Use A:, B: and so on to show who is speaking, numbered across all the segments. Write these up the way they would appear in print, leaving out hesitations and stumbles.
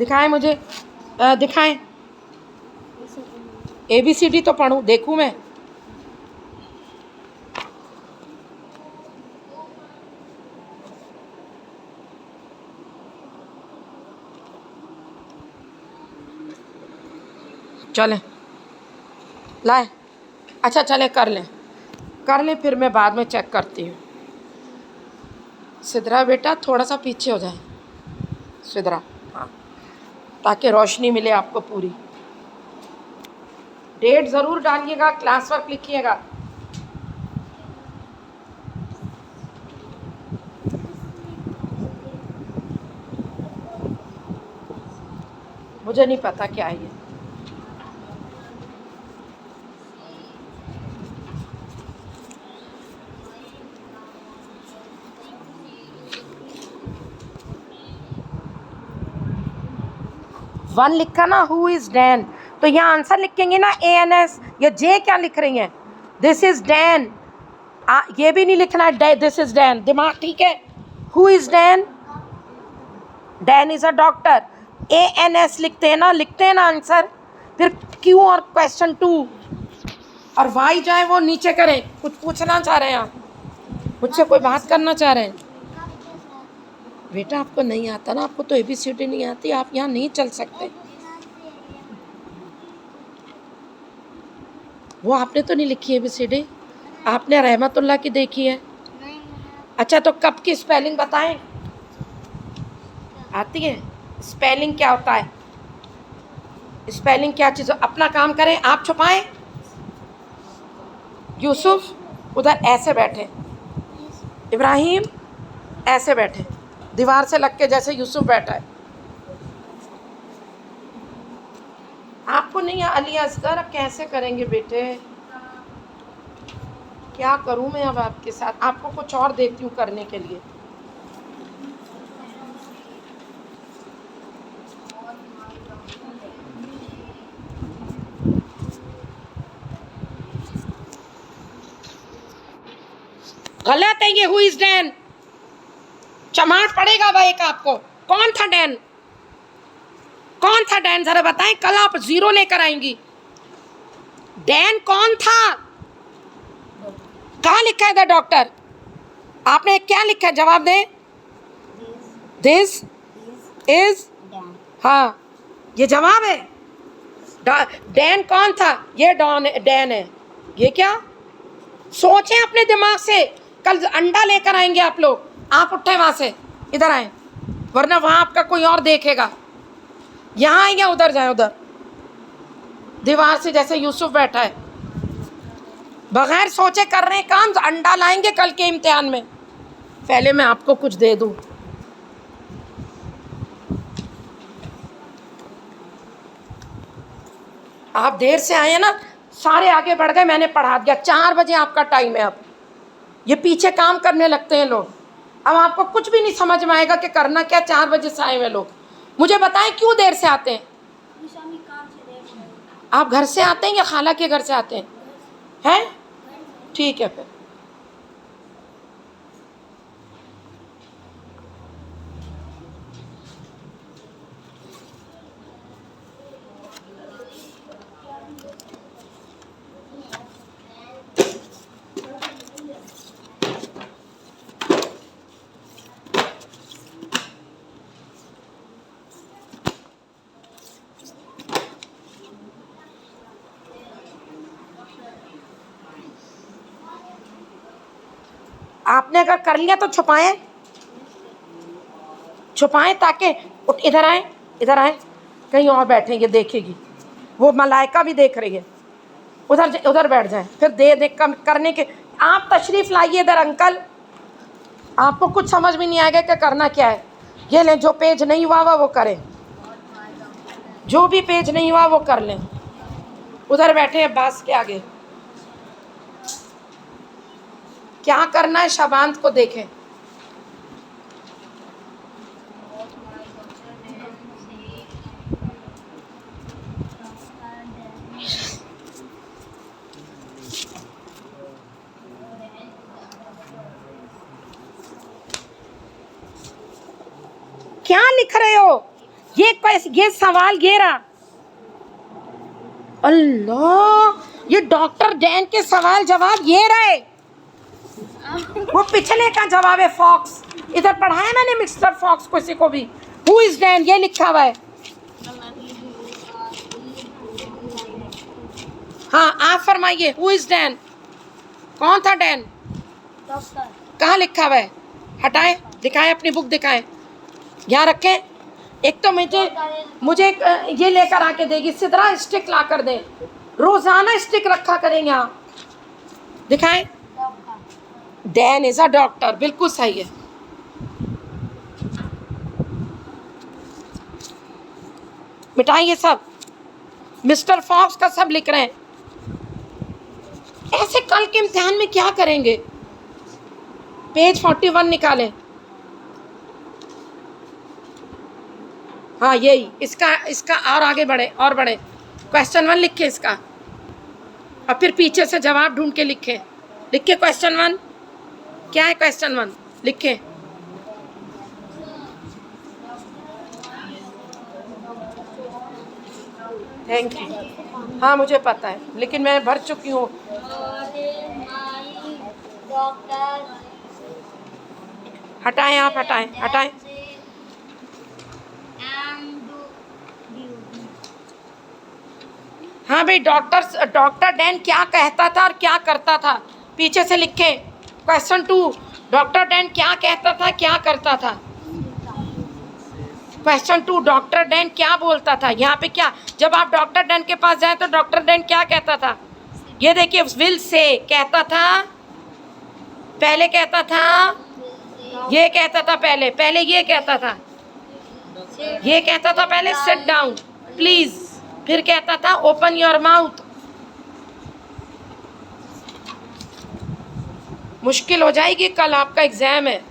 A: दिखाएं मुझे, दिखाएं। ABCD तो पढ़ूं, देखूं मैं। चलें, लाए। अच्छा चलें, कर लें, फिर मैं बाद में चेक करती हूँ। सिद्रा बेटा थोड़ा सा पीछे हो जाए, सिद्रा, हाँ, ताकि रोशनी मिले आपको पूरी। डेट ज़रूर डालिएगा, क्लास वर्क लिखिएगा। मुझे नहीं पता क्या है ये। वन लिखा ना, हु इज डैन, तो यहाँ आंसर लिखेंगे ना ANS। या जे क्या लिख रही हैं, दिस इज डैन। ये भी नहीं लिखना है दिस इज डैन, दिमाग ठीक है। Who is Dan, Dan is a doctor. ANS लिखते हैं ना आंसर। फिर Q और क्वेश्चन 2 और Y जाए वो नीचे करें। कुछ पूछना चाह रहे हैं आप मुझसे, कोई बात करना चाह रहे हैं? बेटा आपको नहीं आता ना, आपको तो ABCD नहीं आती, आप यहाँ नहीं चल सकते। वो आपने तो नहीं लिखी ABCD, आपने रहमतुल्लाह की देखी है। अच्छा तो कप की स्पेलिंग बताएं, आती है? स्पेलिंग क्या होता है, स्पेलिंग क्या चीज़? अपना काम करें, आप छुपाएं। यूसुफ उधर ऐसे बैठे, इब्राहिम ऐसे बैठे, दीवार से लग के जैसे यूसुफ बैठा है। आपको नहीं अली असगर, अब कैसे करेंगे बेटे? क्या करूं मैं अब आपके साथ? आपको कुछ और देती हूँ करने के लिए। गलत है ये, हु इज डैन। चमाट पड़ेगा भाई एक आपको। कौन था डैन, कौन था डैन, जरा बताएं, कल आप 0 लेकर आएंगी। डैन कौन था? कहाँ लिखा है द डॉक्टर? आपने क्या लिखा है, जवाब दें। दिस इज, हाँ ये जवाब है। डैन कौन था? ये डैन है। ये क्या, सोचें अपने दिमाग से। कल अंडा लेकर आएंगे आप लोग। आप उठे वहां से, इधर आए, वरना वहां आपका कोई और देखेगा। यहाँ आए या उधर जाए, उधर दीवार से जैसे यूसुफ बैठा है, बगैर सोचे कर रहे हैं काम। अंडा लाएंगे कल के इम्तिहान में। पहले मैं आपको कुछ दे दूं। आप देर से आए हैं ना, सारे आगे बढ़ गए, मैंने पढ़ा दिया। 4 बजे आपका टाइम है। अब ये पीछे काम करने लगते हैं लोग। अब आपको कुछ भी नहीं समझ में आएगा कि करना क्या। 4 बजे से आए हुए लोग, मुझे बताएं क्यों देर से आते हैं? आप घर से आते हैं या खाला के घर से आते हैं? हैं, ठीक है फिर। आपने अगर कर लिया तो छुपाएं, छुपाएं ताकि इधर आए, इधर आए, कहीं और बैठेंगे, देखेगी वो, मलाइका भी देख रही है। उधर उधर बैठ जाएं, फिर दे करने के। आप तशरीफ़ लाइए इधर अंकल, आपको कुछ समझ में नहीं आएगा कि करना क्या है। ये लें, जो पेज नहीं हुआ वो करें, जो भी पेज नहीं हुआ वो कर लें। उधर बैठे हैं बास के आगे। क्या करना है शबांत को देखें। क्या लिख रहे हो? ये सवाल ये रहा। अल्लाह, ये डॉक्टर डैन के सवाल जवाब ये रहे। वो पिछले का जवाब है फॉक्स। इधर पढ़ाया मैंने मिस्टर फॉक्स किसी को भी। हु इज डैन ये लिखा हुआ है। हाँ आप फरमाइए, हु इज डैन? कौन था डैन?
B: डॉक्टर।
A: कहाँ लिखा हुआ है? हटाएं, दिखाएं, अपनी बुक दिखाएं, यहाँ रखें। एक तो मुझे ये लेकर आके देगी, सिद्रा स्टिक ला कर दे, रोजाना स्टिक रखा करें यहाँ। दिखाएं। डैन इज अ डॉक्टर, बिल्कुल सही है। मिटाइए सब, मिस्टर फॉक्स का सब लिख रहे हैं। ऐसे कल के इम्तिहान में क्या करेंगे? पेज 41 निकालें। हाँ यही, इसका और आगे बढ़े और बढ़े। क्वेश्चन 1 लिखे इसका, और फिर पीछे से जवाब ढूंढ के लिखे। लिखे क्वेश्चन 1 क्या है? क्वेश्चन 1 लिखे। Thank you. हाँ मुझे पता है, लेकिन मैं भर चुकी हूँ। हटाएं आप, हटाएं हटाएं। हाँ भाई, डॉक्टर डैन क्या कहता था और क्या करता था? पीछे से लिखे। क्वेश्चन 2, डॉक्टर डैन क्या कहता था, क्या करता था? क्वेश्चन 2, डॉक्टर डैन क्या बोलता था? यहाँ पे क्या, जब आप डॉक्टर डैन के पास जाए तो डॉक्टर डैन क्या कहता था? ये देखिए, विल से कहता था, पहले कहता था, ये कहता था, पहले ये कहता था, ये कहता था पहले सिट डाउन प्लीज, फिर कहता था ओपन योर माउथ। मुश्किल हो जाएगी, कल आपका एग्जाम है।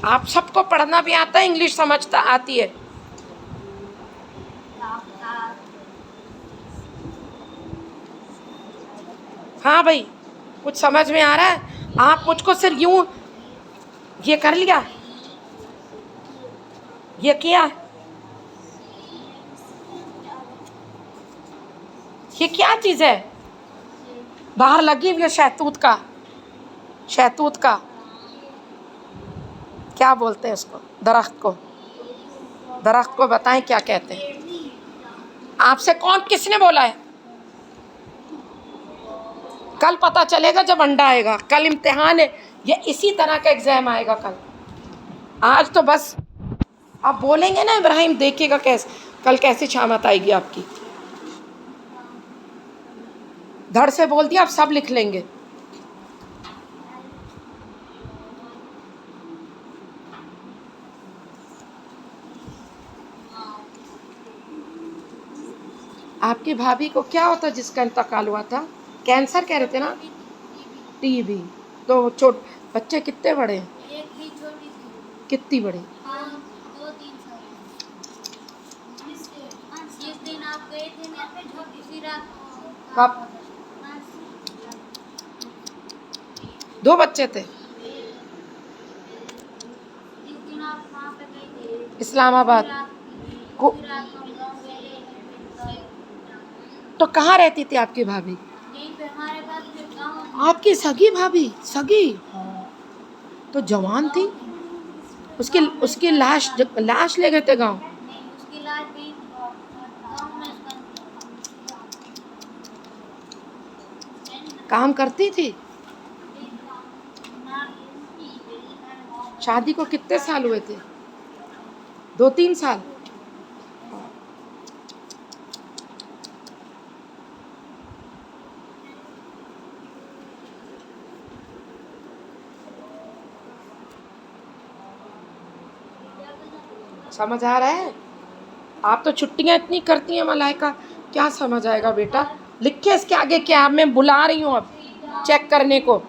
A: आप सबको पढ़ना भी आता है, इंग्लिश समझता आती है। हाँ भाई, कुछ समझ में आ रहा है? आप मुझको सिर्फ यूं ये कर लिया, ये किया, ये क्या चीज़ है? बाहर लगी हुई है शहतूत का, शहतूत का क्या बोलते हैं उसको? दरख्त को बताएं क्या कहते हैं? आपसे किसने बोला है? कल पता चलेगा जब अंडा आएगा। कल इम्तिहान है, ये इसी तरह का एग्जाम आएगा कल। आज तो बस आप बोलेंगे ना इब्राहिम, देखिएगा कल कैसी शामत आएगी आपकी। धड़ से बोल दिया, आप सब लिख लेंगे। आपकी भाभी को क्या होता जिसका इंतकाल हुआ था? कैंसर कह रहे थे ना? टीबी। तो बच्चे कितने बड़े हैं?
B: एक भी छोटी थी।
A: कितनी बड़ी?
B: 2-3 साल। जिस दिन आप गए थे ना, इसी रात
A: कब? 2 बच्चे थे।
B: जिस दिन आप वहाँ पे गए थे
A: इस्लामाबाद को। तो कहाँ रहती थी आपकी भाभी?
B: यहीं पे हमारे पास जो गाँव।
A: आपकी सगी भाभी? सगी? तो जवान थी। उसकी लाश ले गए थे गांव।
B: नहीं, उसकी लाश भी गाँव में
A: काम करती थी। शादी को कितने साल हुए थे? 2-3 साल। समझ आ रहा है? आप तो छुट्टियां इतनी करती हैं मलाइका, क्या समझ आएगा बेटा? लिखे इसके आगे क्या? मैं बुला रही हूँ अब चेक करने को।